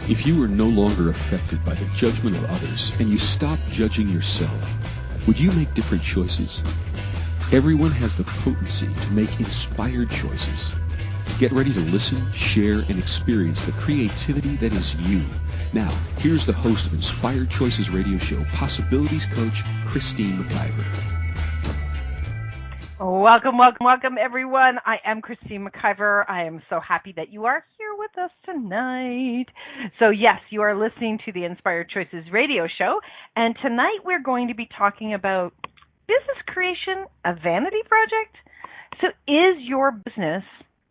If you were no longer affected by the judgment of others and you stopped judging yourself, would you make different choices? Everyone has the potency to make inspired choices. Get ready to listen, share, and experience the creativity that is you. Now, here's the host of Inspired Choices Radio Show, Possibilities Coach, Christine McIver. Welcome, everyone. I am Christine McIver. I am so happy that you are here with us tonight. So, yes, you are listening to the Inspired Choices Radio Show, and tonight we're going to be talking about business creation, a vanity project. So, is your business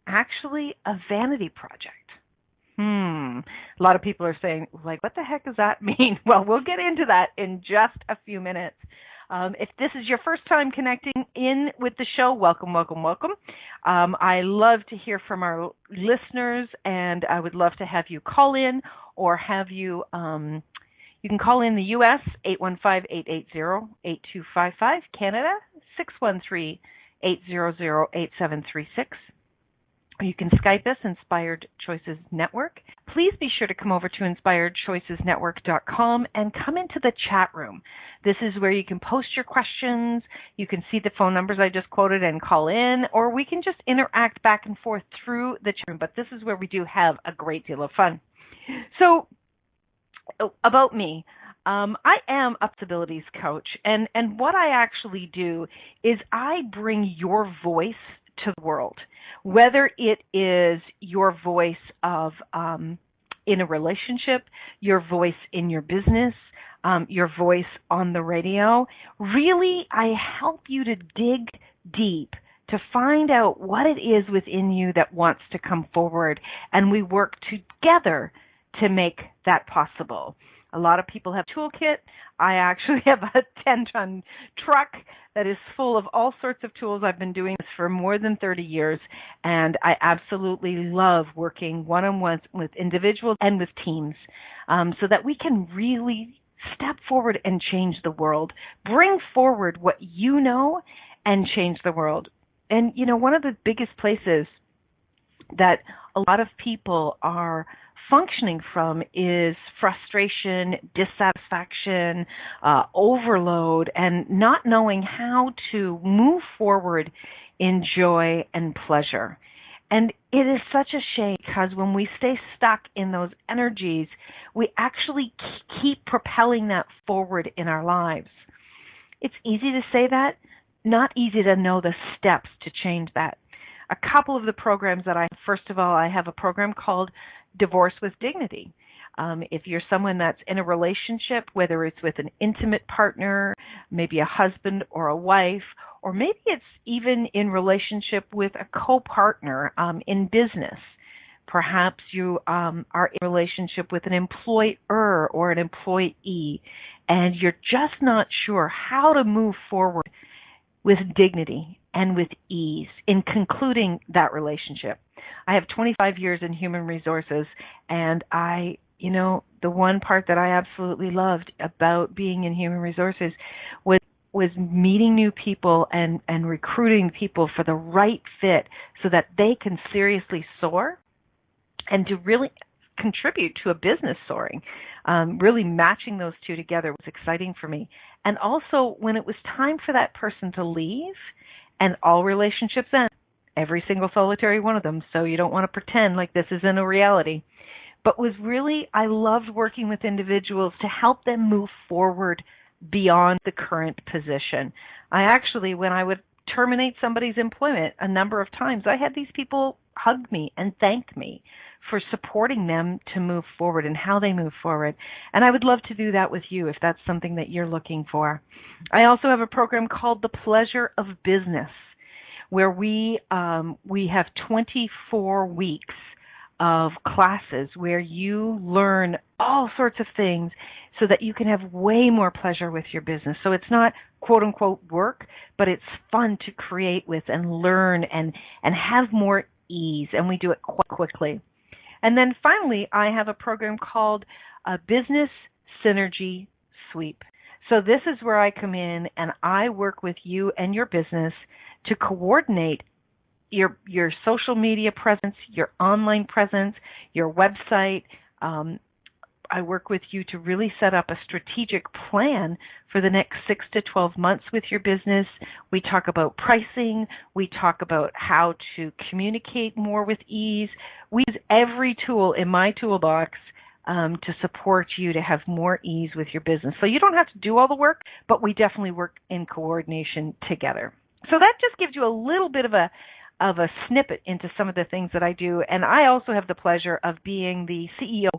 actually a vanity project? A lot of people are saying, like, what the heck does that mean? Well, we'll get into that in just a few minutes. If this is your first time connecting in with the show, welcome. I love to hear from our listeners, and I would love to have you call in or have you, you can call in the U.S., 815-880-8255, Canada, 613-800-8736. You can Skype us, Inspired Choices Network. Please be sure to come over to inspiredchoicesnetwork.com and come into the chat room. This is where you can post your questions. You can see the phone numbers I just quoted and call in, or we can just interact back and forth through the chat room. But this is where we do have a great deal of fun. So, about me. I am a possibilities coach, and what I actually do is I bring your voice to the world, whether it is your voice of in a relationship, your voice in your business, your voice on the radio. Really, I help you to dig deep to find out what it is within you that wants to come forward, and we work together to make that possible. A lot of people have a toolkit. I actually have a 10-ton truck that is full of all sorts of tools. I've been doing this for more than 30 years, and I absolutely love working one-on-one with individuals and with teams so that we can really step forward and change the world, bring forward what you know, and change the world. And, you know, one of the biggest places that a lot of people are functioning from is frustration, dissatisfaction, overload, and not knowing how to move forward in joy and pleasure. And it is such a shame because when we stay stuck in those energies, we actually keep propelling that forward in our lives. It's easy to say that, not easy to know the steps to change that. A couple of the programs that first of all, I have a program called Divorce with Dignity. If you're someone that's in a relationship, whether it's with an intimate partner, maybe a husband or a wife, or maybe it's even in relationship with a co-partner in business. Perhaps you are in a relationship with an employer or an employee, and you're just not sure how to move forward with dignity and with ease in concluding that relationship. I have 25 years in human resources, and the one part that I absolutely loved about being in human resources was meeting new people and recruiting people for the right fit so that they can seriously soar and to really contribute to a business soaring. Really matching those two together was exciting for me. And also when it was time for that person to leave, and all relationships end, every single solitary one of them, so you don't want to pretend like this isn't a reality. But I loved working with individuals to help them move forward beyond the current position. When I would terminate somebody's employment a number of times, I had these people hug me and thank me for supporting them to move forward and how they move forward. And I would love to do that with you if that's something that you're looking for. I also have a program called The Pleasure of Business, where we have 24 weeks of classes where you learn all sorts of things so that you can have way more pleasure with your business. So it's not quote-unquote work, but it's fun to create with and learn and have more ease, and we do it quite quickly. And then finally, I have a program called Business Synergy Sweep. So this is where I come in and I work with you and your business to coordinate your social media presence, your online presence, your website, I work with you to really set up a strategic plan for the next 6 to 12 months with your business. We talk about pricing. We talk about how to communicate more with ease. We use every tool in my toolbox to support you to have more ease with your business. So you don't have to do all the work, but we definitely work in coordination together. So that just gives you a little bit of a snippet into some of the things that I do. And I also have the pleasure of being the CEO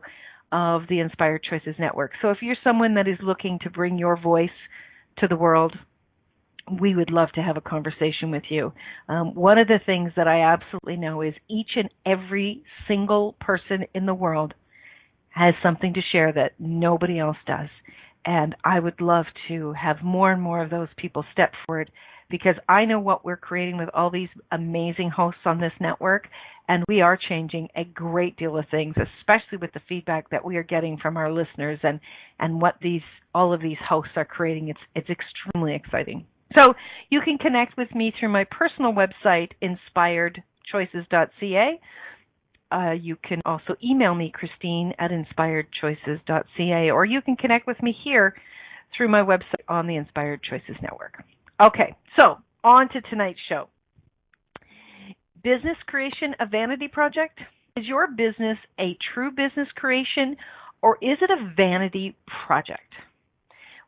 of the Inspired Choices Network. So if you're someone that is looking to bring your voice to the world, we would love to have a conversation with you. One of the things that I absolutely know is each and every single person in the world has something to share that nobody else does. And I would love to have more and more of those people step forward, because I know what we're creating with all these amazing hosts on this network, and we are changing a great deal of things, especially with the feedback that we are getting from our listeners and what all of these hosts are creating. It's extremely exciting. So you can connect with me through my personal website, inspiredchoices.ca. You can also email me, Christine, at inspiredchoices.ca, or you can connect with me here through my website on the Inspired Choices Network. Okay, so on to tonight's show. Business creation a vanity project? Is your business a true business creation, or is it a vanity project?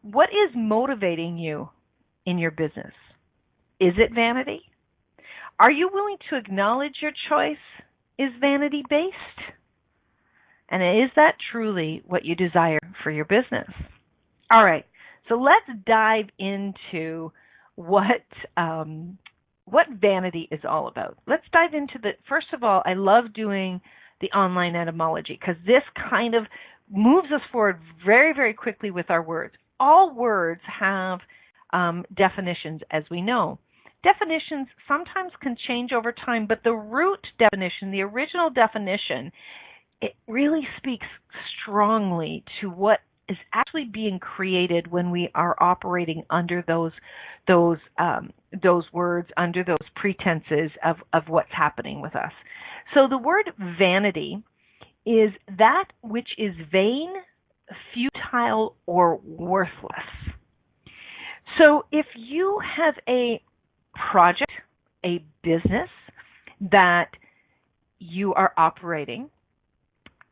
What is motivating you in your business? Is it vanity? Are you willing to acknowledge your choice is vanity-based? And is that truly what you desire for your business? All right, so let's dive into what vanity is all about. Let's dive into first of all, I love doing the online etymology, because this kind of moves us forward very, very quickly with our words. All words have definitions, as we know. Definitions sometimes can change over time, but the root definition, the original definition, it really speaks strongly to what is actually being created when we are operating under those words, under those pretenses of what's happening with us. So the word vanity is that which is vain, futile, or worthless. So if you have a project, a business that you are operating,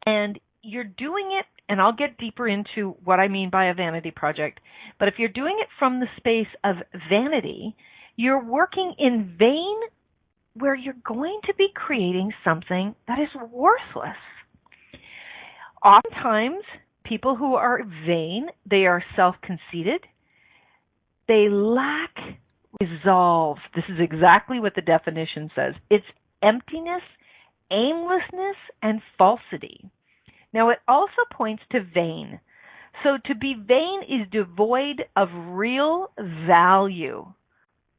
and you're doing it, and I'll get deeper into what I mean by a vanity project, but if you're doing it from the space of vanity, you're working in vain, where you're going to be creating something that is worthless. Oftentimes, people who are vain, they are self-conceited, they lack resolve. This is exactly what the definition says. It's emptiness, aimlessness, and falsity. Now, it also points to vain. So to be vain is devoid of real value,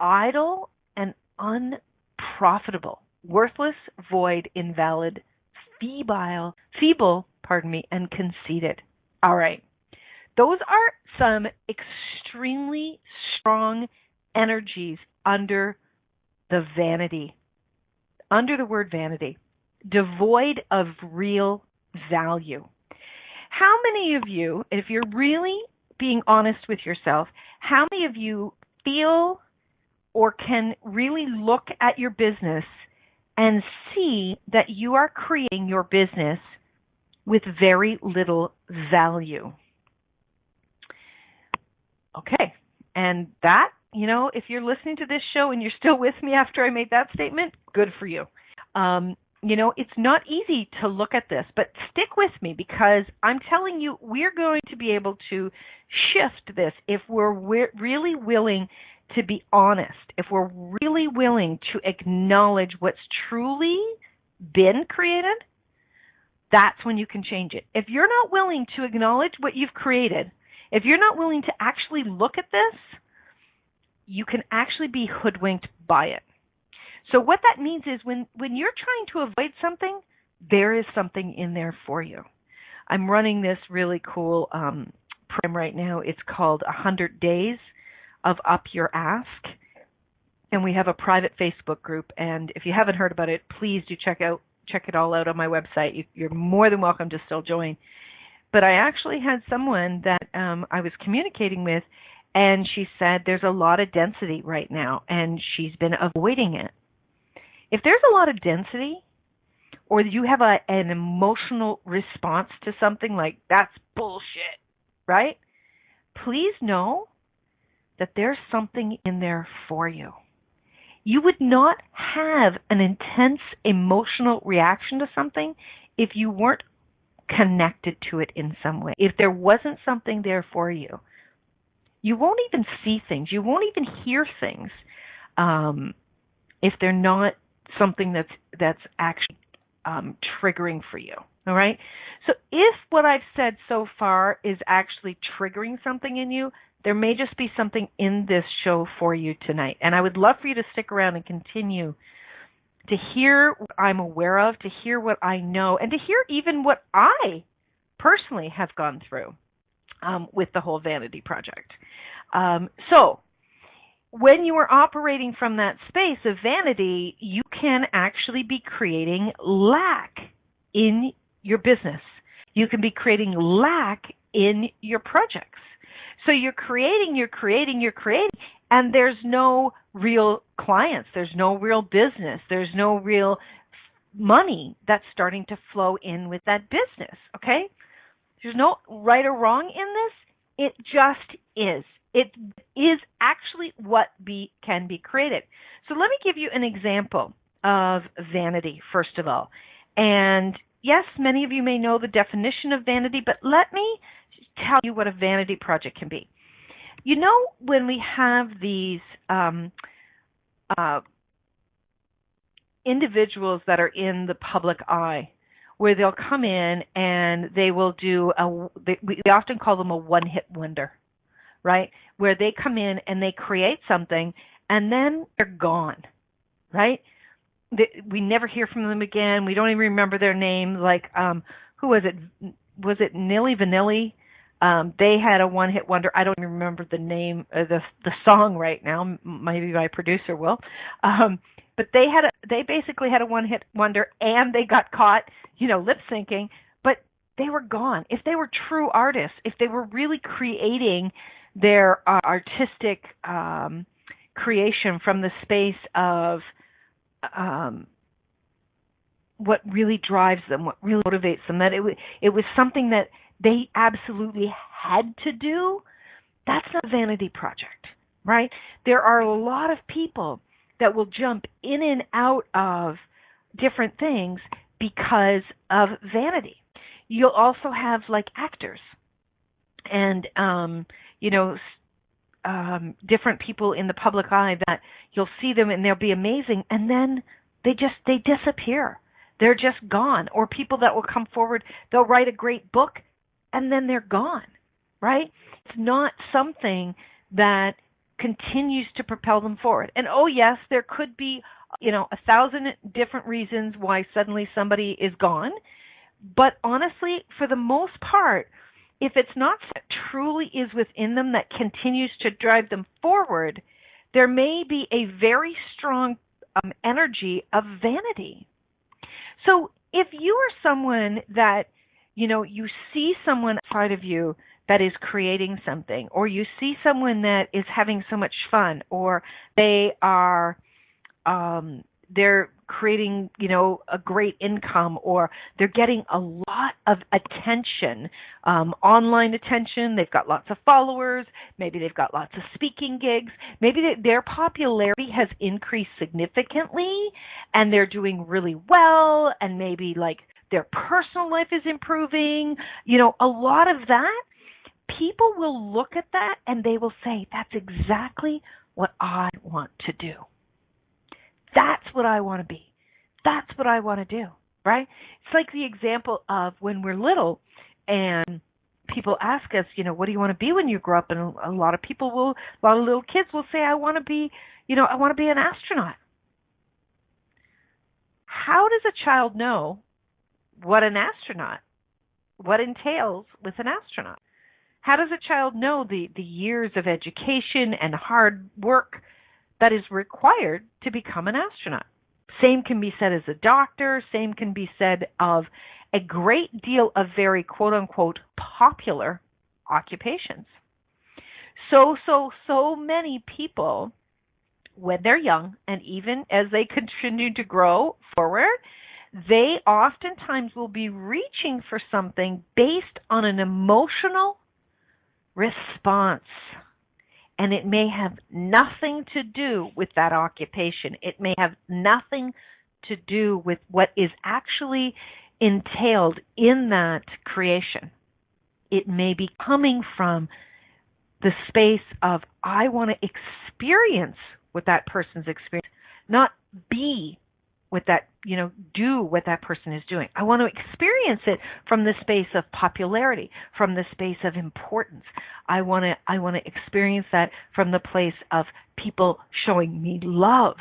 idle, and unprofitable, worthless, void, invalid, feeble, and conceited. All right. Those are some extremely strong energies under the word vanity, devoid of real value. How many of you, if you're really being honest with yourself, how many of you feel or can really look at your business and see that you are creating your business with very little value? Okay, and that, if you're listening to this show and you're still with me after I made that statement, good for you. It's not easy to look at this, but stick with me, because I'm telling you, we're going to be able to shift this if we're really willing to be honest, if we're really willing to acknowledge what's truly been created. That's when you can change it. If you're not willing to acknowledge what you've created, if you're not willing to actually look at this, you can actually be hoodwinked by it. So what that means is when you're trying to avoid something, there is something in there for you. I'm running this really cool program right now. It's called 100 Days of Up Your Ask. And we have a private Facebook group. And if you haven't heard about it, please do check it all out on my website. You're more than welcome to still join. But I actually had someone that I was communicating with, and she said there's a lot of density right now, and she's been avoiding it. If there's a lot of density, or you have an emotional response to something like, that's bullshit, right? Please know that there's something in there for you. You would not have an intense emotional reaction to something if you weren't connected to it in some way. If there wasn't something there for you, you won't even see things. You won't even hear things if they're not something that's actually triggering for you. All right? So if what I've said so far is actually triggering something in you, there may just be something in this show for you tonight. And I would love for you to stick around and continue to hear what I'm aware of, to hear what I know, and to hear even what I personally have gone through with the whole Vanity project. So when you are operating from that space of vanity, you can actually be creating lack in your business. You can be creating lack in your projects. So you're creating, and there's no real clients. There's no real business. There's no real money that's starting to flow in with that business, okay? There's no right or wrong in this. It just is. It is actually what can be created. So let me give you an example of vanity, first of all. And yes, many of you may know the definition of vanity, but let me tell you what a vanity project can be. You know, when we have these individuals that are in the public eye, where they'll come in and they will do we often call them a one-hit wonder, right? Where they come in and they create something and then they're gone, right? We never hear from them again. We don't even remember their name. Like, who was it? Was it Nilly Vanilli? They had a one-hit wonder. I don't even remember the name of the song right now. Maybe my producer will. But they basically had a one-hit wonder, and they got caught, lip syncing. But they were gone. If they were true artists, if they were really creating their artistic creation from the space of what really drives them, what really motivates them, that it was something that they absolutely had to do, that's not a vanity project, right? There are a lot of people that will jump in and out of different things because of vanity. You'll also have like actors and, different people in the public eye that you'll see them and they'll be amazing, and then they disappear. They're just gone. Or people that will come forward, they'll write a great book, and then they're gone, right? It's not something that continues to propel them forward. And yes, there could be, 1,000 different reasons why suddenly somebody is gone. But honestly, for the most part, if it's not what truly is within them that continues to drive them forward, there may be a very strong energy of vanity. So if you are someone that, you see someone outside of you that is creating something, or you see someone that is having so much fun, or they are, they're creating, a great income, or they're getting a lot of attention, online attention, they've got lots of followers, maybe they've got lots of speaking gigs, maybe their popularity has increased significantly, and they're doing really well, and maybe like their personal life is improving, a lot of that, people will look at that and they will say, that's exactly what I want to do. That's what I want to be. That's what I want to do, right? It's like the example of when we're little and people ask us, what do you want to be when you grow up? And a lot of little kids will say, I want to be an astronaut. How does a child know what entails with an astronaut? How does a child know the years of education and hard work that is required to become an astronaut? Same can be said as a doctor. Same can be said of a great deal of very quote-unquote popular occupations. So many people, when they're young and even as they continue to grow forward, they oftentimes will be reaching for something based on an emotional response. And it may have nothing to do with that occupation. It may have nothing to do with what is actually entailed in that creation. It may be coming from the space of, I want to experience what that person's experienced, not be what that, do what that person is doing. I want to experience it from the space of popularity, from the space of importance. I want to experience that from the place of people showing me love.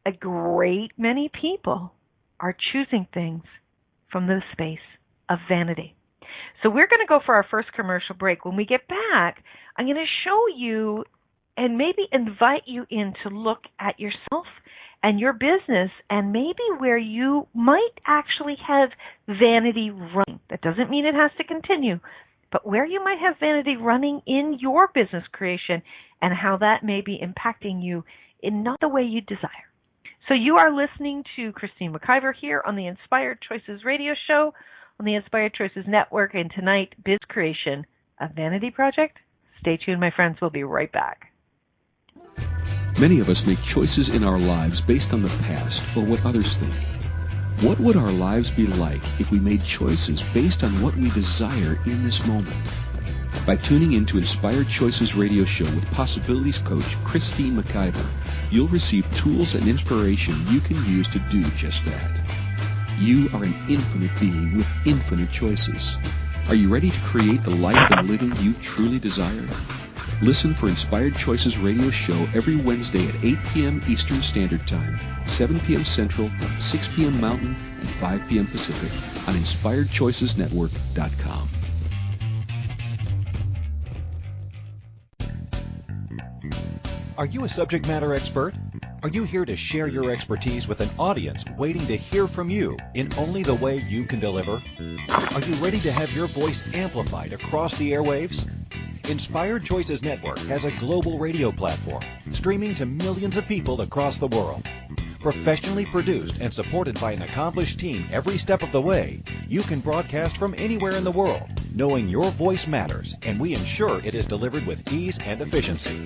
A great many people are choosing things from the space of vanity. So we're going to go for our first commercial break. When we get back, I'm going to show you and maybe invite you in to look at yourself and your business and maybe where you might actually have vanity running. That doesn't mean it has to continue, but where you might have vanity running in your business creation and how that may be impacting you in not the way you desire. So you are listening to Christine McIver here on the Inspired Choices radio show on the Inspired Choices Network, and tonight, Biz Creation, a vanity project. Stay tuned, my friends. We'll be right back. Many of us make choices in our lives based on the past or what others think. What would our lives be like if we made choices based on what we desire in this moment? By tuning in to Inspired Choices radio show with Possibilities Coach Christine McIver, you'll receive tools and inspiration you can use to do just that. You are an infinite being with infinite choices. Are you ready to create the life and living you truly desire? Listen for Inspired Choices radio show every Wednesday at 8 p.m. Eastern Standard Time, 7 p.m. Central, 6 p.m. Mountain, and 5 p.m. Pacific on InspiredChoicesNetwork.com. Are you a subject matter expert? Are you here to share your expertise with an audience waiting to hear from you in only the way you can deliver? Are you ready to have your voice amplified across the airwaves? Inspired Choices Network has a global radio platform streaming to millions of people across the world. Professionally produced and supported by an accomplished team every step of the way, you can broadcast from anywhere in the world, knowing your voice matters, and we ensure it is delivered with ease and efficiency.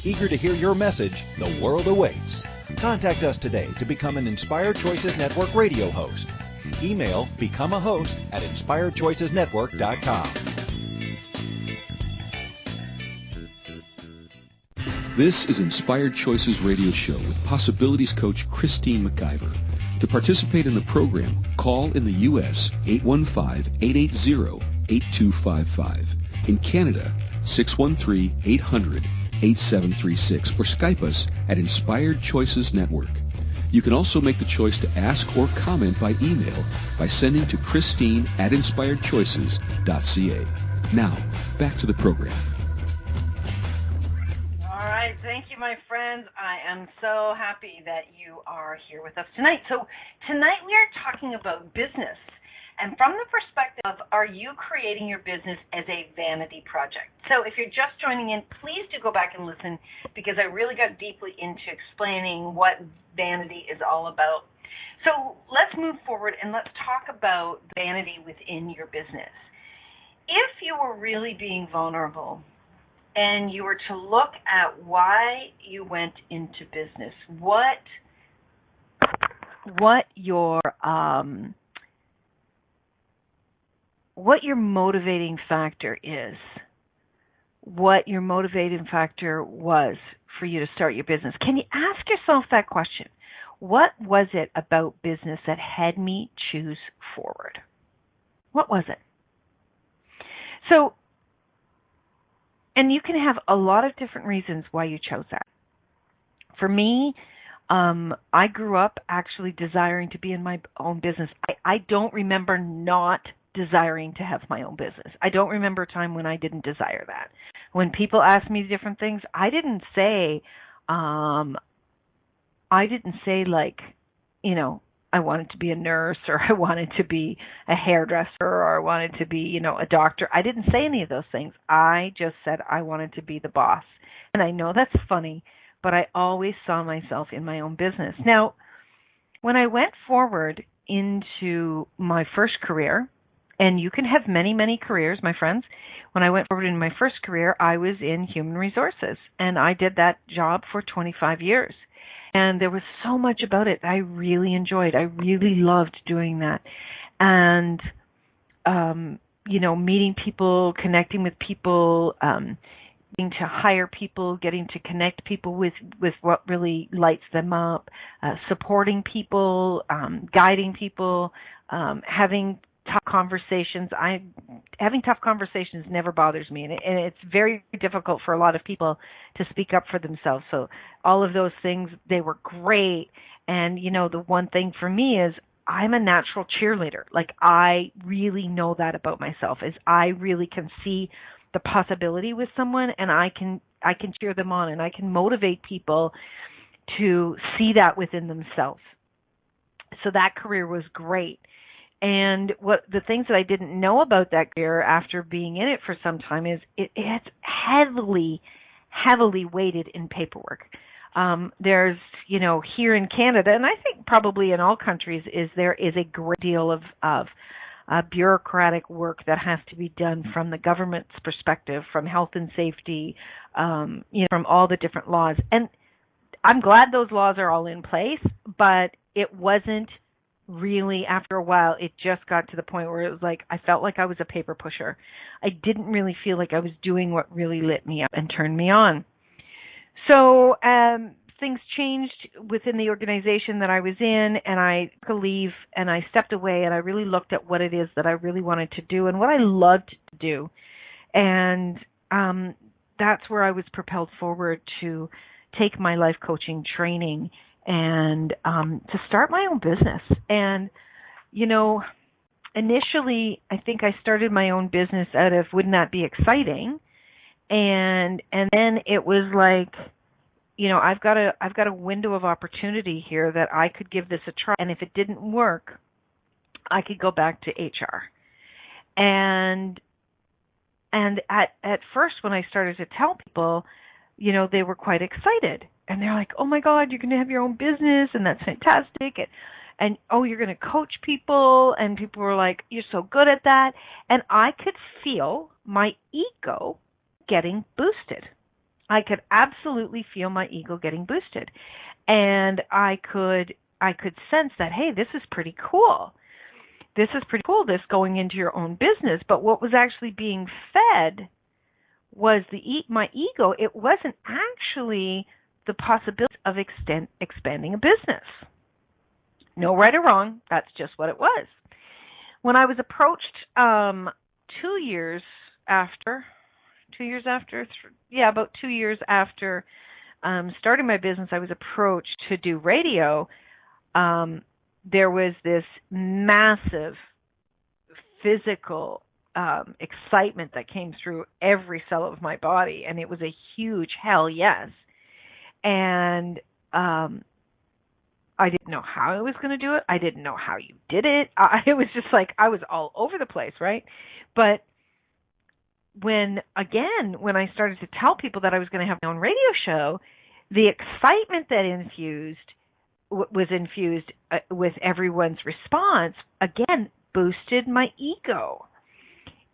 Eager to hear your message, the world awaits. Contact us today to become an Inspired Choices Network radio host. Email becomeahost@inspiredchoicesnetwork.com. This is Inspired Choices Radio Show with Possibilities Coach Christine McIver. To participate in the program, call in the U.S. 815-880-8255. In Canada, 613-800-8736, or Skype us at Inspired Choices Network. You can also make the choice to ask or comment by email by sending to Christine@InspiredChoices.ca. Now, back to the program. All right, thank you, my friends. I am so happy that you are here with us tonight. So tonight we are talking about business, and from the perspective of, are you creating your business as a vanity project? So if you're just joining in, please do go back and listen, because I really got deeply into explaining what vanity is all about. So let's move forward and let's talk about vanity within your business. If you were really being vulnerable and you were to look at why you went into business, what your motivating factor is, what your motivating factor was for you to start your business. Can you ask yourself that question? What was it about business that had me choose forward? What was it? So, and you can have a lot of different reasons why you chose that. For me, I grew up actually desiring to be in my own business. I don't remember not desiring to have my own business. I don't remember a time when I didn't desire that. When people ask me different things, I didn't say like, I wanted to be a nurse, or I wanted to be a hairdresser, or I wanted to be, a doctor. I didn't say any of those things. I just said I wanted to be the boss. And I know that's funny, but I always saw myself in my own business. Now, when I went forward into my first career, and you can have many, many careers, my friends. When I went forward in my first career, I was in human resources, and I did that job for 25 years. And there was so much about it I really enjoyed. I really loved doing that. And, meeting people, connecting with people, getting to hire people, getting to connect people with what really lights them up, supporting people, guiding people, having tough conversations. Having tough conversations never bothers me, and it's very difficult for a lot of people to speak up for themselves. So all of those things, they were great. And, the one thing for me is I'm a natural cheerleader. Like, I really know that about myself, is I really can see the possibility with someone, and I can cheer them on, and I can motivate people to see that within themselves. So that career was great. And the things that I didn't know about that career after being in it for some time is it's heavily weighted in paperwork. There's, here in Canada, and I think probably in all countries, there is a great deal of bureaucratic work that has to be done from the government's perspective, from health and safety, from all the different laws. And I'm glad those laws are all in place, but it wasn't really, after a while, it just got to the point where it was like I felt like I was a paper pusher. I didn't really feel like I was doing what really lit me up and turned me on. So things changed within the organization that I was in, and I took a leave, and I stepped away, and I really looked at what it is that I really wanted to do and what I loved to do. And that's where I was propelled forward to take my life coaching training and to start my own business. And, initially, I think I started my own business out of, wouldn't that be exciting? And then it was like, I've got a window of opportunity here that I could give this a try. And if it didn't work, I could go back to HR. And at first, when I started to tell people, they were quite excited. And they're like, oh, my God, you're going to have your own business, and that's fantastic. And oh, you're going to coach people. And people were like, you're so good at that. And I could feel my ego getting boosted. I could absolutely feel my ego getting boosted. And I could sense that, hey, this is pretty cool. This is pretty cool, this going into your own business. But what was actually being fed was my ego. It wasn't actually the possibility of expanding a business. No right or wrong. That's just what it was. When I was approached 2 years after starting my business, I was approached to do radio. There was this massive physical excitement that came through every cell of my body, and it was a huge hell yes. And I didn't know how I was going to do it. I didn't know how you did it. It was just like I was all over the place, right? But when I started to tell people that I was going to have my own radio show, the excitement that was infused with everyone's response, again, boosted my ego.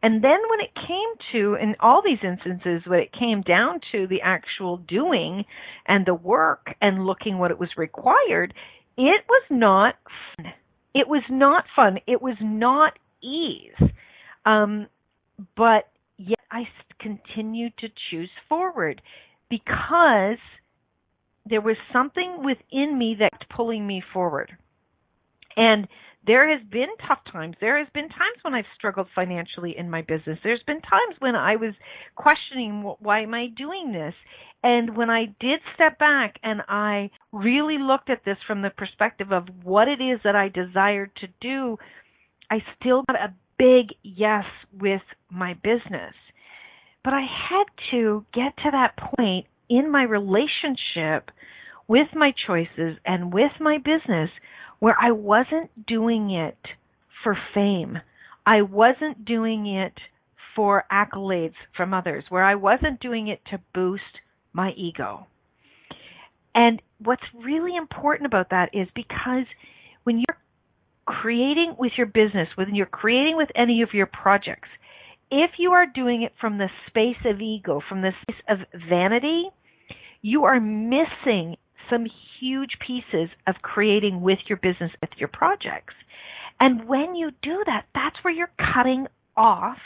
And then when it came to, in all these instances, when it came down to the actual doing and the work and looking what it was required, it was not fun. It was not fun. It was not ease. But yet I continued to choose forward because there was something within me that's pulling me forward. And there has been tough times. There has been times when I've struggled financially in my business. There's been times when I was questioning, why am I doing this? And when I did step back and I really looked at this from the perspective of what it is that I desired to do, I still got a big yes with my business. But I had to get to that point in my relationship with my choices and with my business where I wasn't doing it for fame. I wasn't doing it for accolades from others, where I wasn't doing it to boost my ego. And what's really important about that is because when you're creating with your business, when you're creating with any of your projects, if you are doing it from the space of ego, from the space of vanity, you are missing some huge pieces of creating with your business, with your projects. And when you do that, that's where you're cutting off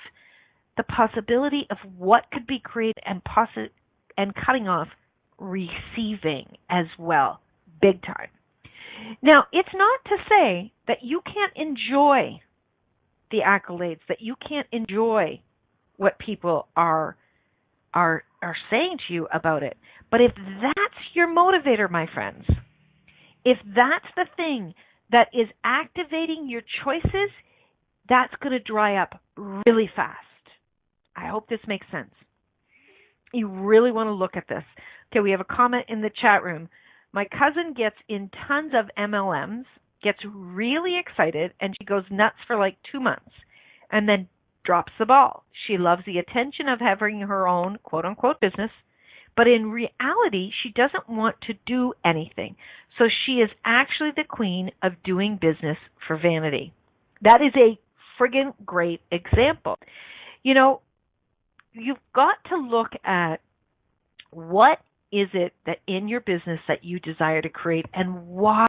the possibility of what could be created and cutting off receiving as well, big time. Now, it's not to say that you can't enjoy the accolades, that you can't enjoy what people are saying to you about it. But if that's your motivator, my friends, if that's the thing that is activating your choices, that's going to dry up really fast. I hope this makes sense. You really want to look at this. Okay, we have a comment in the chat room. My cousin gets in tons of MLMs, gets really excited, and she goes nuts for like 2 months and then drops the ball. She loves the attention of having her own quote-unquote business, but in reality, she doesn't want to do anything. So she is actually the queen of doing business for vanity. That is a friggin' great example. You know, you've got to look at what is it that in your business that you desire to create, and why?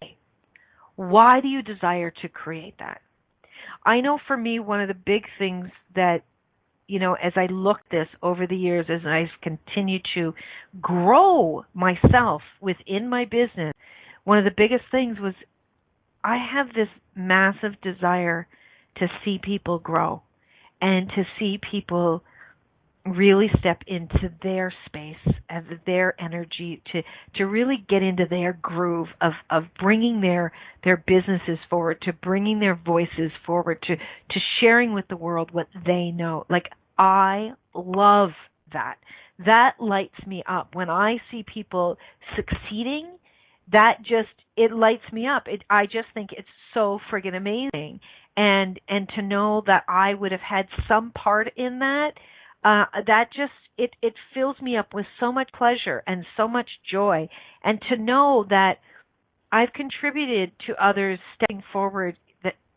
Why do you desire to create that? I know for me, one of the big things that, you know, as I look this over the years, as I've continued to grow myself within my business, one of the biggest things was I have this massive desire to see people grow and to see people really step into their space, of their energy, to really get into their groove of bringing their businesses forward, to bringing their voices forward, to sharing with the world what they know. Like, I love that. That lights me up. When I see people succeeding, that just, it lights me up. I just think it's so friggin' amazing. And to know that I would have had some part in that, that just, it fills me up with so much pleasure and so much joy. And to know that I've contributed to others stepping forward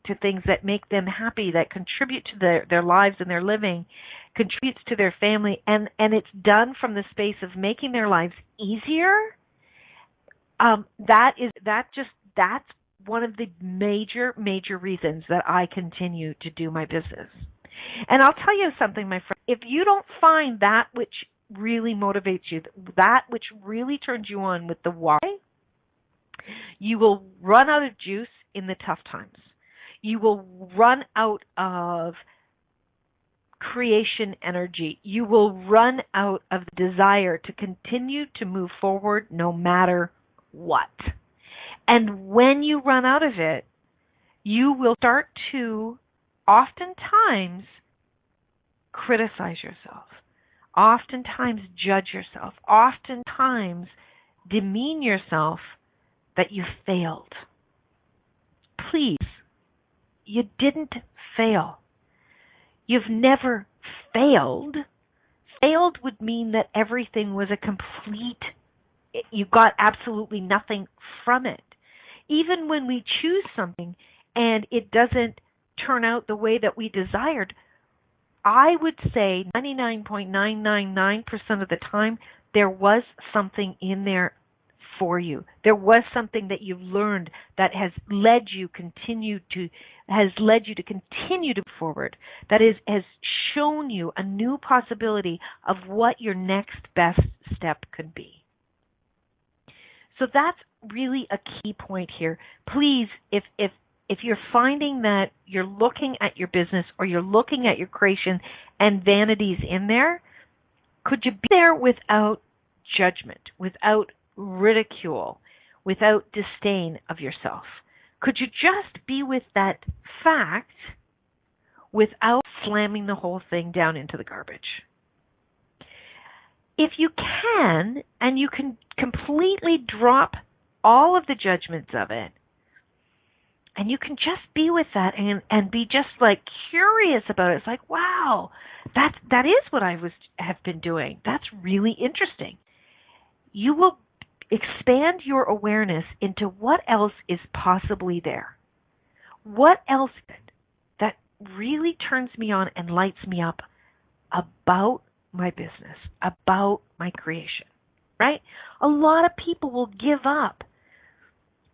to things that make them happy, that contribute to their lives and their living, contributes to their family, and it's done from the space of making their lives easier. That's one of the major reasons that I continue to do my business. And I'll tell you something, my friend. If you don't find that which really motivates you, that which really turns you on with the why, you will run out of juice in the tough times. You will run out of creation energy. You will run out of the desire to continue to move forward no matter what. And when you run out of it, you will start to oftentimes criticize yourself, oftentimes judge yourself, oftentimes demean yourself that you failed. Please, you didn't fail. You've never failed. Failed would mean that everything was a complete, you got absolutely nothing from it. Even when we choose something and it doesn't turn out the way that we desired, I would say 99.999% of the time, there was something in there for you. There was something that you've learned that has led you to continue to move forward. That has shown you a new possibility of what your next best step could be. So that's really a key point here. Please, if you're finding that you're looking at your business or you're looking at your creation and vanity's in there, could you be there without judgment, without ridicule, without disdain of yourself? Could you just be with that fact without slamming the whole thing down into the garbage? If you can, and you can completely drop all of the judgments of it, And you can just be with that and be just like curious about it. It's like, wow, that is what I have been doing. That's really interesting. You will expand your awareness into what else is possibly there. What else that really turns me on and lights me up about my business, about my creation, right? A lot of people will give up.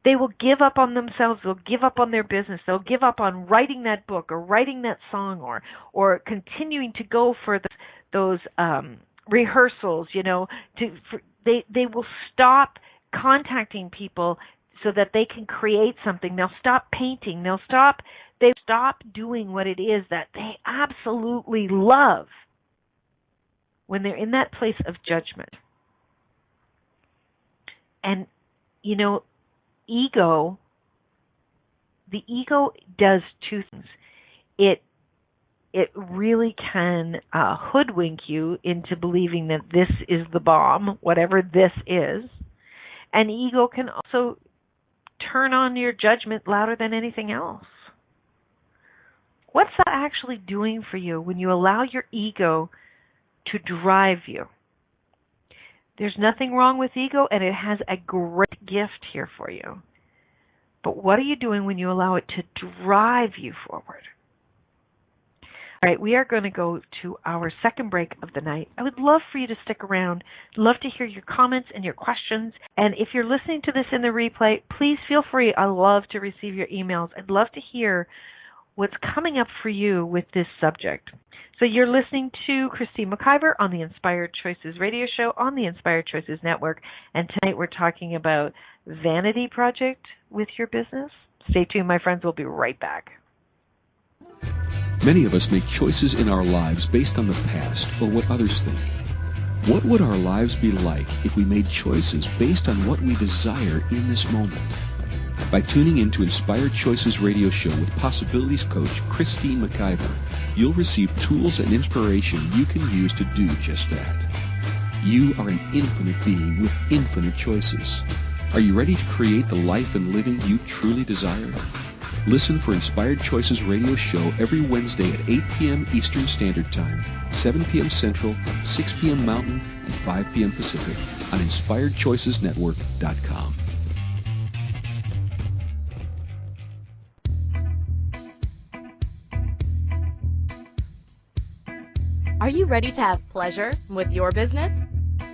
They will give up on themselves. They'll give up on their business. They'll give up on writing that book or writing that song or continuing to go for those rehearsals. They will stop contacting people so that they can create something. They'll stop painting. They stop doing what it is that they absolutely love when they're in that place of judgment. And the ego does two things. It really can hoodwink you into believing that this is the bomb, whatever this is. And ego can also turn on your judgment louder than anything else. What's that actually doing for you when you allow your ego to drive you? There's nothing wrong with ego, and it has a great gift here for you. But what are you doing when you allow it to drive you forward? All right, we are going to go to our second break of the night. I would love for you to stick around. I'd love to hear your comments and your questions. And if you're listening to this in the replay, please feel free. I love to receive your emails. I'd love to hear what's coming up for you with this subject. So you're listening to Christine McIver on the Inspired Choices radio show on the Inspired Choices Network. And tonight we're talking about Vanity Project with your business. Stay tuned, my friends. We'll be right back. Many of us make choices in our lives based on the past or what others think. What would our lives be like if we made choices based on what we desire in this moment? By tuning in to Inspired Choices radio show with Possibilities Coach Christine McIver, you'll receive tools and inspiration you can use to do just that. You are an infinite being with infinite choices. Are you ready to create the life and living you truly desire? Listen for Inspired Choices radio show every Wednesday at 8 p.m. Eastern Standard Time, 7 p.m. Central, 6 p.m. Mountain, and 5 p.m. Pacific on InspiredChoicesNetwork.com. Are you ready to have pleasure with your business?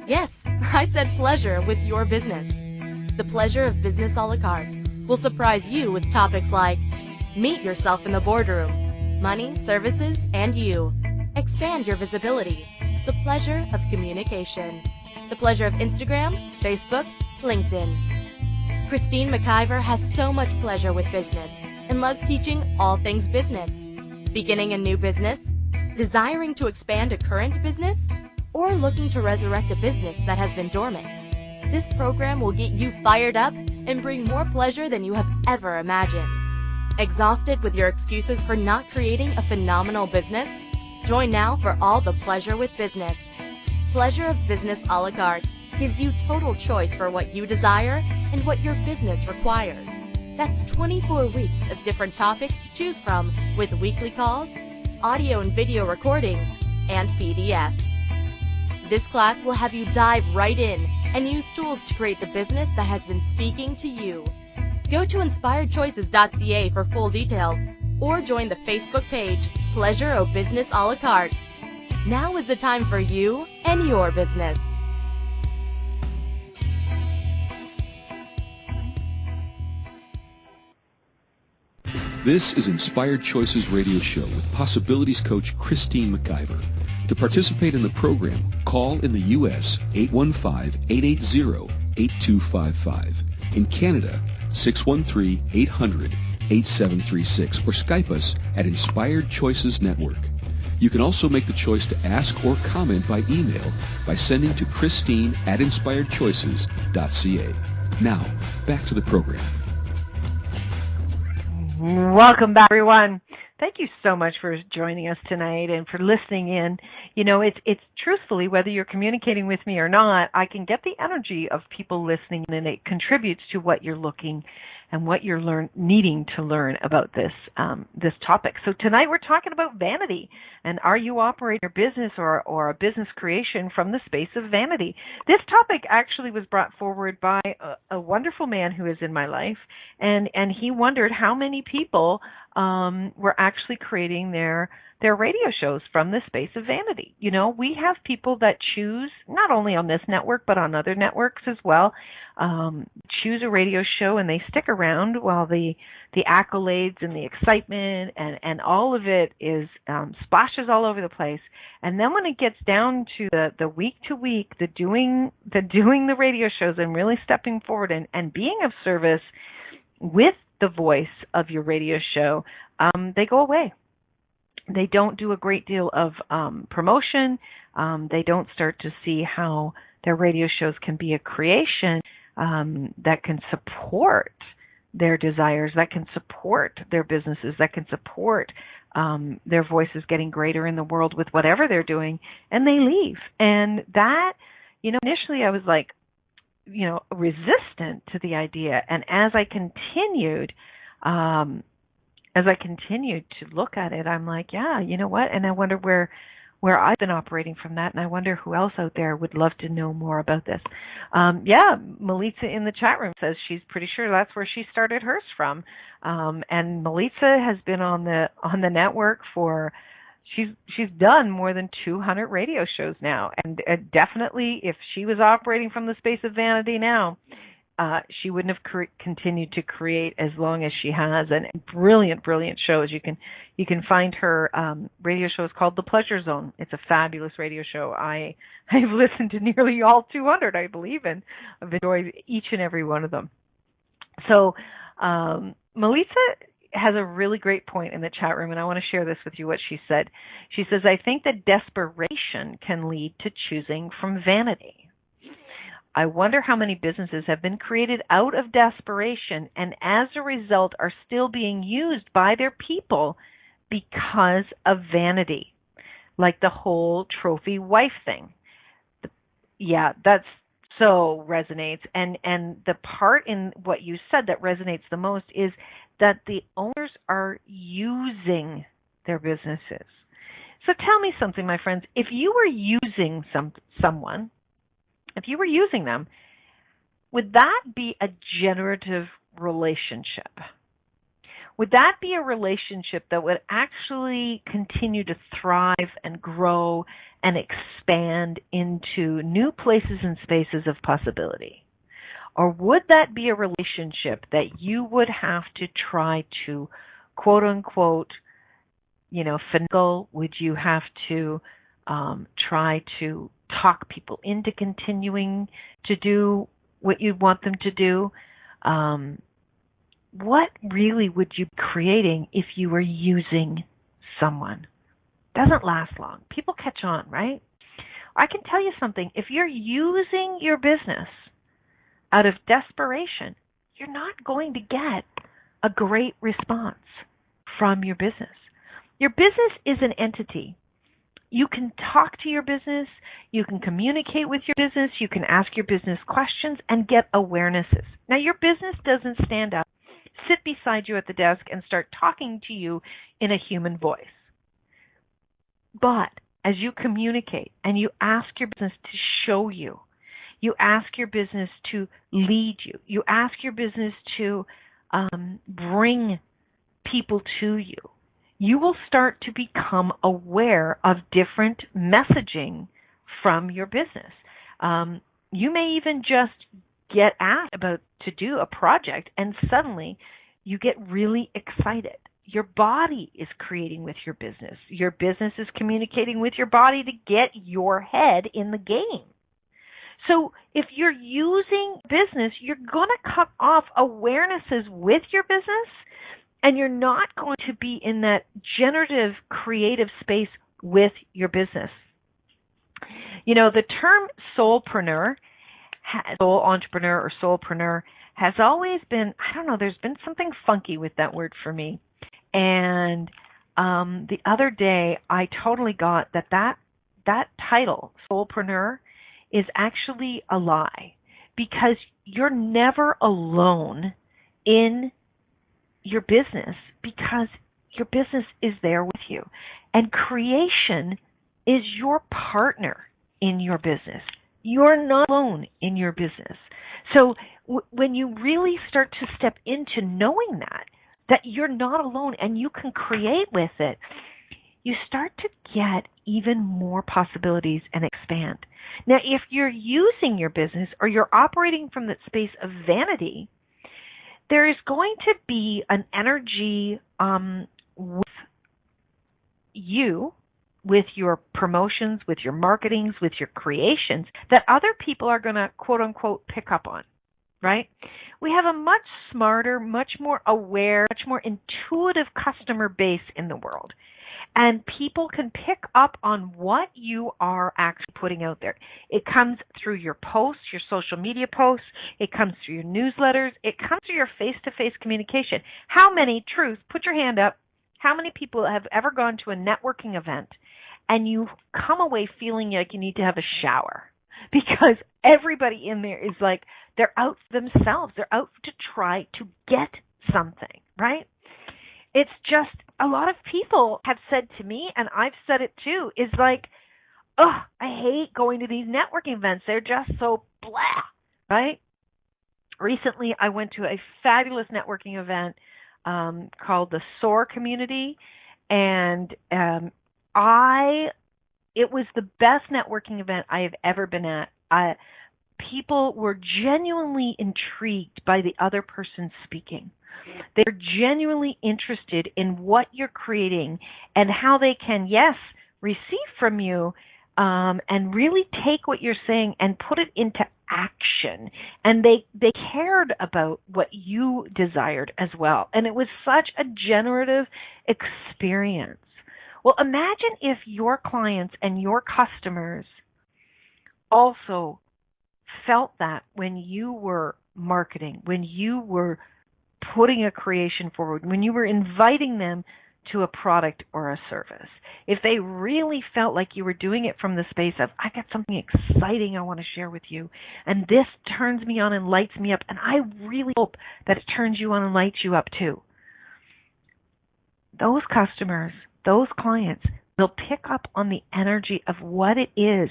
Yes, I said pleasure with your business. The Pleasure of Business a la carte will surprise you with topics like meet yourself in the boardroom, money, services, and you. Expand your visibility. The pleasure of communication. The pleasure of Instagram, Facebook, LinkedIn. Christine McIver has so much pleasure with business and loves teaching all things business. Beginning a new business? Desiring to expand a current business? Or looking to resurrect a business that has been dormant? This program will get you fired up and bring more pleasure than you have ever imagined. Exhausted with your excuses for not creating a phenomenal business? Join now for all the pleasure with business. Pleasure of Business a la carte gives you total choice for what you desire and what your business requires. That's 24 weeks of different topics to choose from with weekly calls, audio and video recordings, and PDFs. This class will have you dive right in and use tools to create the business that has been speaking to you. Go to inspiredchoices.ca for full details or join the Facebook page Pleasure of Business a la carte. Now is the time for you and your business. This is Inspired Choices radio show with Possibilities Coach Christine McIver. To participate in the program, call in the U.S. 815-880-8255. In Canada, 613-800-8736 or Skype us at Inspired Choices Network. You can also make the choice to ask or comment by email by sending to Christine@InspiredChoices.ca. Now, back to the program. Welcome back, everyone. Thank you so much for joining us tonight and for listening in. You know, it's truthfully, whether you're communicating with me or not, I can get the energy of people listening, and it contributes to what you're looking and what you're needing to learn about this topic. So tonight we're talking about vanity, and are you operating your business or a business creation from the space of vanity? This topic actually was brought forward by a wonderful man who is in my life, and he wondered how many people were actually creating their radio shows from the space of vanity. You know, we have people that choose, not only on this network, but on other networks as well, choose a radio show, and they stick around while the accolades and the excitement and all of it is splashes all over the place. And then when it gets down to the week to week, the doing the radio shows and really stepping forward and being of service with the voice of your radio show, they go away. They don't do a great deal of promotion. They don't start to see how their radio shows can be a creation that can support their desires, that can support their businesses, that can support their voices getting greater in the world with whatever they're doing, and they leave. And that, you know, initially I was like, you know, resistant to the idea. And as I continued to look at it, I'm like, yeah, you know what? And I wonder where I've been operating from that, and I wonder who else out there would love to know more about this. Yeah, Melissa in the chat room says she's pretty sure that's where she started hers from. And Melissa has been on the network for she's done more than 200 radio shows now, and definitely if she was operating from the space of vanity now, she wouldn't have continued to create as long as she has. And brilliant shows. You can find her radio show is called The Pleasure Zone. It's a fabulous radio show. I've listened to nearly all 200, I believe, and I've enjoyed each and every one of them. So Melissa has a really great point in the chat room, and I want to share this with you, what she said. She says, I think that desperation can lead to choosing from vanity. I wonder how many businesses have been created out of desperation and as a result are still being used by their people because of vanity, like the whole trophy wife thing. Yeah, that's so resonates. And the part in what you said that resonates the most is that the owners are using their businesses. So tell me something, my friends. If you were using someone, if you were using them, would that be a generative relationship? Would that be a relationship that would actually continue to thrive and grow and expand into new places and spaces of possibility? Or would that be a relationship that you would have to try to, quote unquote, you know, finagle? Would you have to try to talk people into continuing to do what you want them to do? What really would you be creating if you were using someone? Doesn't last long. People catch on, right? I can tell you something. If you're using your business out of desperation, you're not going to get a great response from your business. Your business is an entity. You can talk to your business, you can communicate with your business, you can ask your business questions and get awarenesses. Now, your business doesn't stand up, sit beside you at the desk and start talking to you in a human voice. But as you communicate and you ask your business to show you, you ask your business to lead you, you ask your business to bring people to you, you will start to become aware of different messaging from your business. You may even just get asked to do a project and suddenly you get really excited. Your body is creating with your business. Your business is communicating with your body to get your head in the game. So if you're using business, you're going to cut off awarenesses with your business, and you're not going to be in that generative, creative space with your business. You know, the term soulpreneur, soul entrepreneur or soulpreneur, has always been, I don't know, there's been something funky with that word for me. And the other day I totally got that title, soulpreneur, is actually a lie, because you're never alone in your business, because your business is there with you. And creation is your partner in your business. You're not alone in your business. So when you really start to step into knowing that you're not alone and you can create with it, you start to get even more possibilities and expand. Now, if you're using your business or you're operating from that space of vanity, there is going to be an energy with you, with your promotions, with your marketings, with your creations, that other people are going to, quote unquote, pick up on, right? We have a much smarter, much more aware, much more intuitive customer base in the world. And people can pick up on what you are actually putting out there. It comes through your posts, your social media posts. It comes through your newsletters. It comes through your face-to-face communication. How many, truth, put your hand up, how many people have ever gone to a networking event and you come away feeling like you need to have a shower? Because everybody in there is like, they're out themselves. They're out to try to get something, right? It's just, a lot of people have said to me, and I've said it too, is like, oh, I hate going to these networking events. They're just so blah, right? Recently, I went to a fabulous networking event called the SOAR Community, and it was the best networking event I have ever been at. People were genuinely intrigued by the other person speaking. They're genuinely interested in what you're creating and how they can, yes, receive from you and really take what you're saying and put it into action. And they cared about what you desired as well. And it was such a generative experience. Well, imagine if your clients and your customers also felt that when you were marketing, when you were putting a creation forward, when you were inviting them to a product or a service. If they really felt like you were doing it from the space of, I got something exciting I want to share with you, and this turns me on and lights me up, and I really hope that it turns you on and lights you up too. Those customers, those clients will pick up on the energy of what it is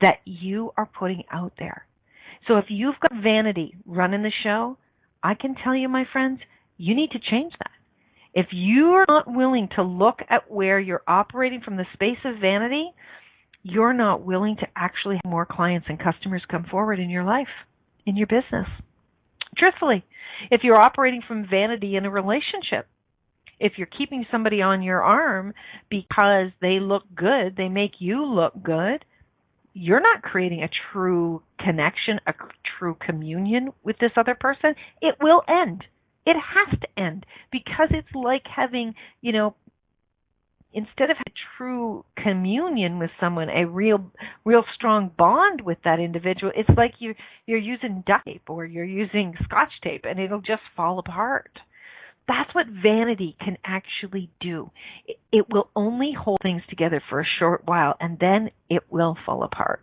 that you are putting out there. So if you've got vanity running the show, I can tell you, my friends, you need to change that. If you're not willing to look at where you're operating from the space of vanity, you're not willing to actually have more clients and customers come forward in your life, in your business. Truthfully, if you're operating from vanity in a relationship, if you're keeping somebody on your arm because they look good, they make you look good, you're not creating a true connection, a true communion with this other person. It will end. It has to end, because it's like having, instead of a true communion with someone, a real strong bond with that individual, it's like you're using duct tape or you're using Scotch tape, and it'll just fall apart. That's what vanity can actually do. It will only hold things together for a short while, and then it will fall apart.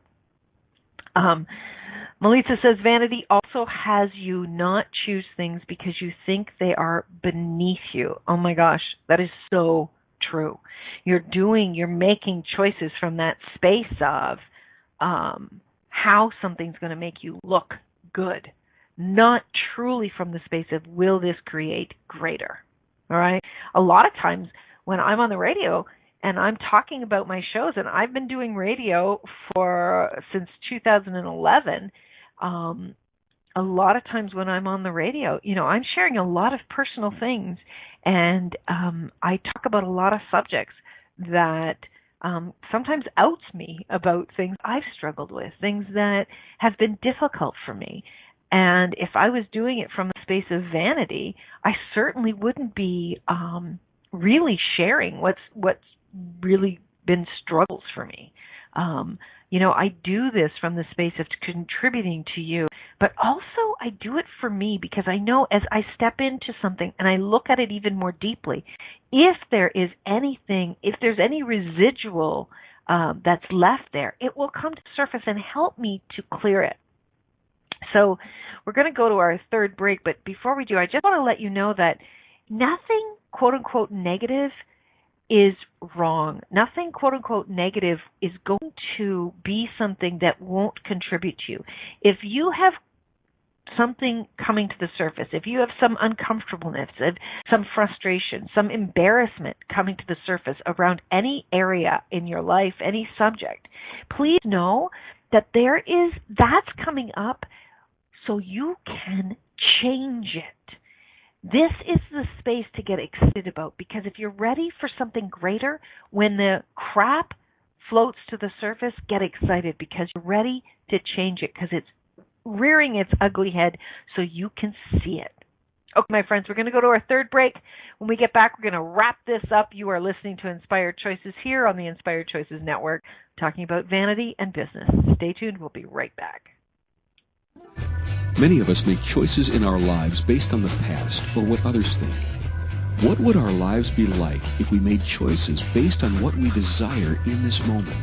Melissa says, vanity also has you not choose things because you think they are beneath you. Oh my gosh, that is so true. You're making choices from that space of how something's going to make you look good, not truly from the space of, will this create greater? All right? A lot of times when I'm on the radio and I'm talking about my shows, and I've been doing radio since 2011, a lot of times when I'm on the radio, I'm sharing a lot of personal things, and I talk about a lot of subjects that sometimes outs me about things I've struggled with, things that have been difficult for me. And if I was doing it from a space of vanity, I certainly wouldn't be really sharing what's really been struggles for me. I do this from the space of contributing to you, but also I do it for me because I know as I step into something and I look at it even more deeply, if there's any residual that's left there, it will come to the surface and help me to clear it. So we're going to go to our third break, but before we do, I just want to let you know that nothing, quote unquote, negative is wrong. Nothing, quote unquote, negative is going to be something that won't contribute to you. If you have something coming to the surface, if you have some uncomfortableness, some frustration, some embarrassment coming to the surface around any area in your life, any subject, please know that that's coming up so you can change it. This is the space to get excited about, because if you're ready for something greater, when the crap floats to the surface, get excited because you're ready to change it, because it's rearing its ugly head so you can see it. Okay, my friends, we're going to go to our third break. When we get back, we're going to wrap this up. You are listening to Inspired Choices here on the Inspired Choices Network, talking about vanity and business. Stay tuned. We'll be right back. Many of us make choices in our lives based on the past or what others think. What would our lives be like if we made choices based on what we desire in this moment?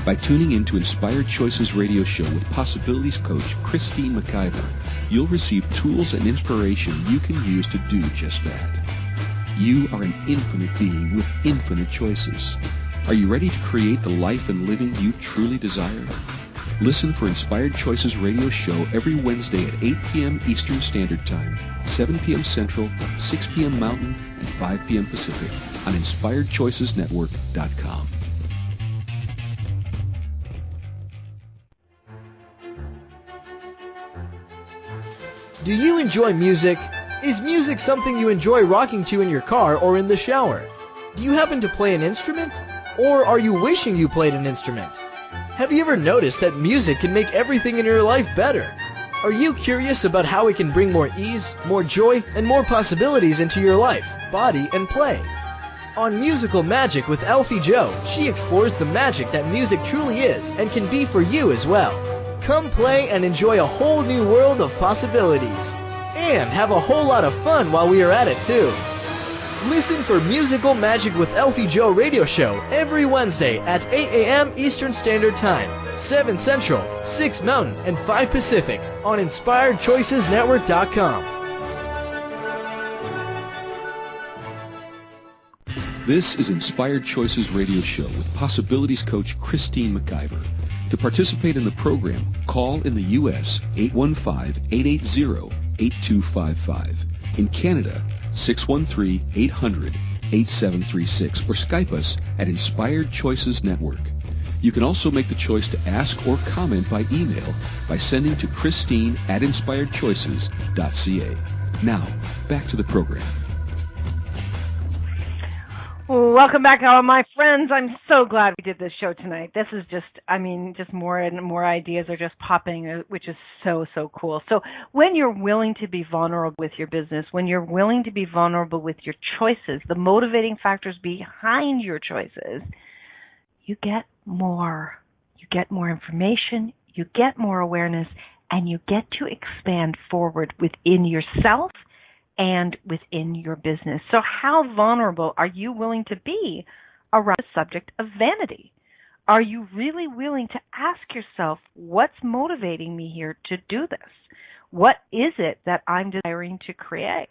By tuning in to Inspired Choices radio show with Possibilities Coach Christine McIver, you'll receive tools and inspiration you can use to do just that. You are an infinite being with infinite choices. Are you ready to create the life and living you truly desire? Listen for Inspired Choices radio show every Wednesday at 8 p.m. Eastern Standard Time, 7 p.m. Central, 6 p.m. Mountain, and 5 p.m. Pacific on InspiredChoicesNetwork.com. Do you enjoy music? Is music something you enjoy rocking to in your car or in the shower? Do you happen to play an instrument? Or are you wishing you played an instrument? Have you ever noticed that music can make everything in your life better? Are you curious about how it can bring more ease, more joy, and more possibilities into your life, body, and play? On Musical Magic with Alfie Joe, she explores the magic that music truly is and can be for you as well. Come play and enjoy a whole new world of possibilities. And have a whole lot of fun while we are at it too. Listen for Musical Magic with Alfie Joe radio show every Wednesday at 8 a.m. Eastern Standard Time, 7 Central, 6 Mountain, and 5 Pacific on InspiredChoicesNetwork.com. This is Inspired Choices radio show with Possibilities Coach Christine McIver. To participate in the program, call in the U.S. 815-880-8255. In Canada, 613-800-8736, or Skype us at Inspired Choices Network. You can also make the choice to ask or comment by email by sending to Christine@InspiredChoices.ca. Now, back to the program. Welcome back, all my friends. I'm so glad we did this show tonight. This is just more and more ideas are just popping, which is so, so cool. So when you're willing to be vulnerable with your business, when you're willing to be vulnerable with your choices, the motivating factors behind your choices, you get more. You get more information, you get more awareness, and you get to expand forward within yourself and within your business. So how vulnerable are you willing to be around the subject of vanity? Are you really willing to ask yourself, what's motivating me here to do this? What is it that I'm desiring to create?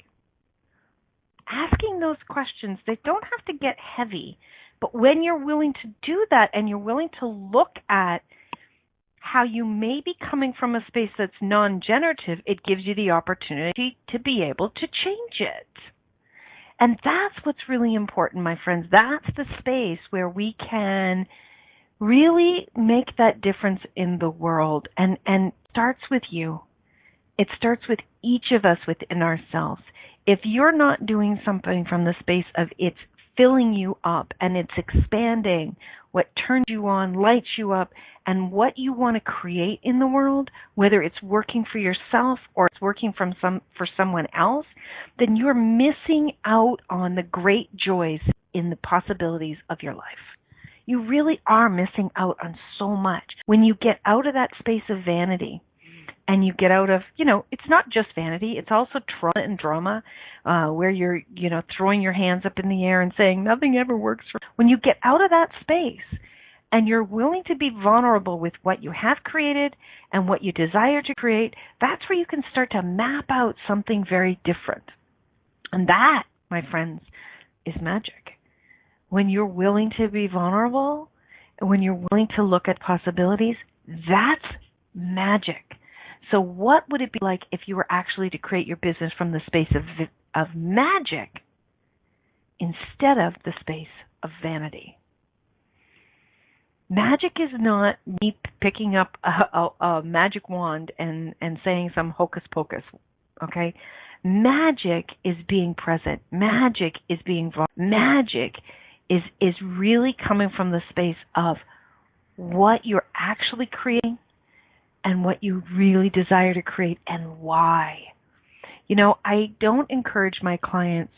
Asking those questions, they don't have to get heavy, but when you're willing to do that and you're willing to look at how you may be coming from a space that's non-generative, it gives you the opportunity to be able to change it. And that's what's really important, my friends. That's the space where we can really make that difference in the world. And it starts with you. It starts with each of us within ourselves. If you're not doing something from the space of it's filling you up and it's expanding what turns you on, lights you up, and what you want to create in the world, whether it's working for yourself or it's working for someone else, then you're missing out on the great joys in the possibilities of your life. you really are missing out on so much. When you get out of that space of vanity, and you get out of, it's not just vanity, it's also trauma and drama, where you're, throwing your hands up in the air and saying nothing ever works for. When you get out of that space and you're willing to be vulnerable with what you have created and what you desire to create, that's where you can start to map out something very different. And that, my friends, is magic. When you're willing to be vulnerable, and when you're willing to look at possibilities, that's magic. So what would it be like if you were actually to create your business from the space of magic instead of the space of vanity? Magic is not me picking up a magic wand and saying some hocus pocus, okay? Magic is being present. Magic is being vulnerable. Magic is really coming from the space of what you're actually creating and what you really desire to create and why. I don't encourage my clients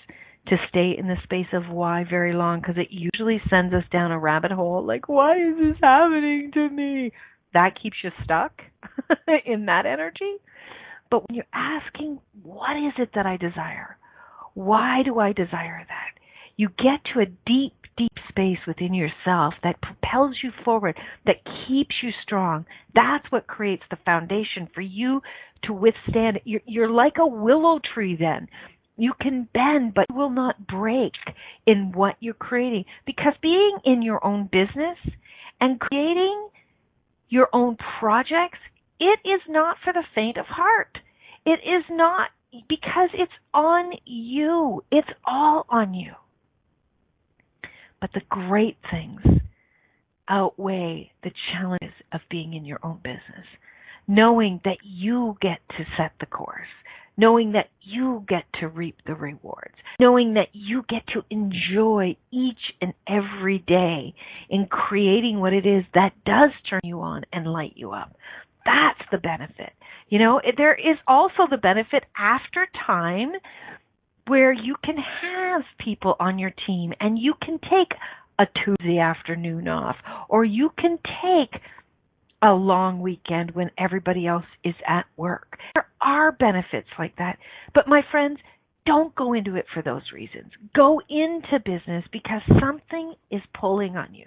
to stay in the space of why very long, because it usually sends us down a rabbit hole like, why is this happening to me? That keeps you stuck in that energy. But when you're asking, what is it that I desire? Why do I desire that? You get to a deep, deep space within yourself that propels you forward, that keeps you strong. That's what creates the foundation for you to withstand. You're like a willow tree then. You can bend, but you will not break in what you're creating. Because being in your own business and creating your own projects, it is not for the faint of heart. It is not, because it's on you. It's all on you. But the great things outweigh the challenges of being in your own business. Knowing that you get to set the course. Knowing that you get to reap the rewards. Knowing that you get to enjoy each and every day in creating what it is that does turn you on and light you up. That's the benefit. There is also the benefit after time where you can have people on your team and you can take a Tuesday afternoon off, or you can take a long weekend when everybody else is at work. There are benefits like that. But my friends, don't go into it for those reasons. Go into business because something is pulling on you.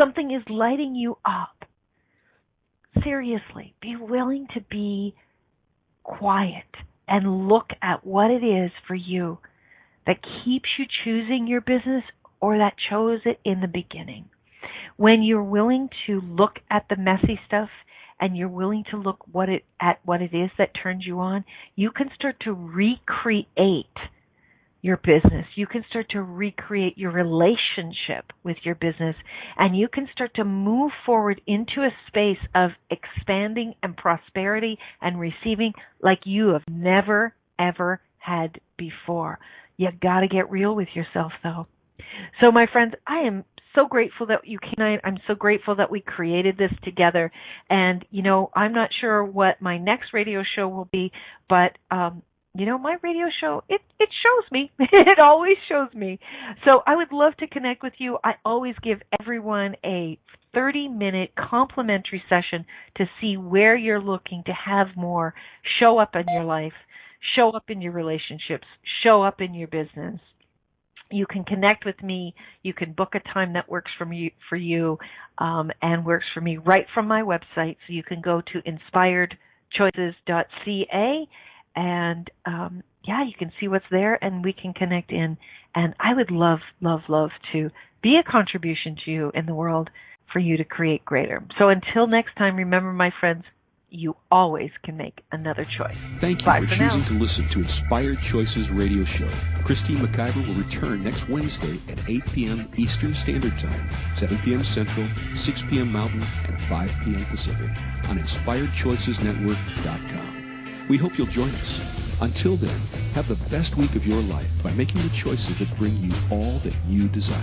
Something is lighting you up. Seriously, be willing to be quiet and look at what it is for you that keeps you choosing your business or that chose it in the beginning. When you're willing to look at the messy stuff and you're willing to look at what it is that turns you on, you can start to recreate your business. You can start to recreate your relationship with your business, and you can start to move forward into a space of expanding and prosperity and receiving like you have never, ever had before. You got to get real with yourself, though. So, my friends, I am so grateful that you came tonight. I'm so grateful that we created this together. And, I'm not sure what my next radio show will be, but my radio show, it shows me. It always shows me. So I would love to connect with you. I always give everyone a 30-minute complimentary session to see where you're looking to have more show up in your life, show up in your relationships, show up in your business. You can connect with me. You can book a time that works for you and works for me right from my website. So you can go to inspiredchoices.ca. And, you can see what's there and we can connect in. And I would love, love, love to be a contribution to you in the world for you to create greater. So until next time, remember, my friends, you always can make another choice. Thank you for choosing to listen to Inspired Choices Radio Show. Christine McIver will return next Wednesday at 8 p.m. Eastern Standard Time, 7 p.m. Central, 6 p.m. Mountain, and 5 p.m. Pacific on InspiredChoicesNetwork.com. We hope you'll join us. Until then, have the best week of your life by making the choices that bring you all that you desire.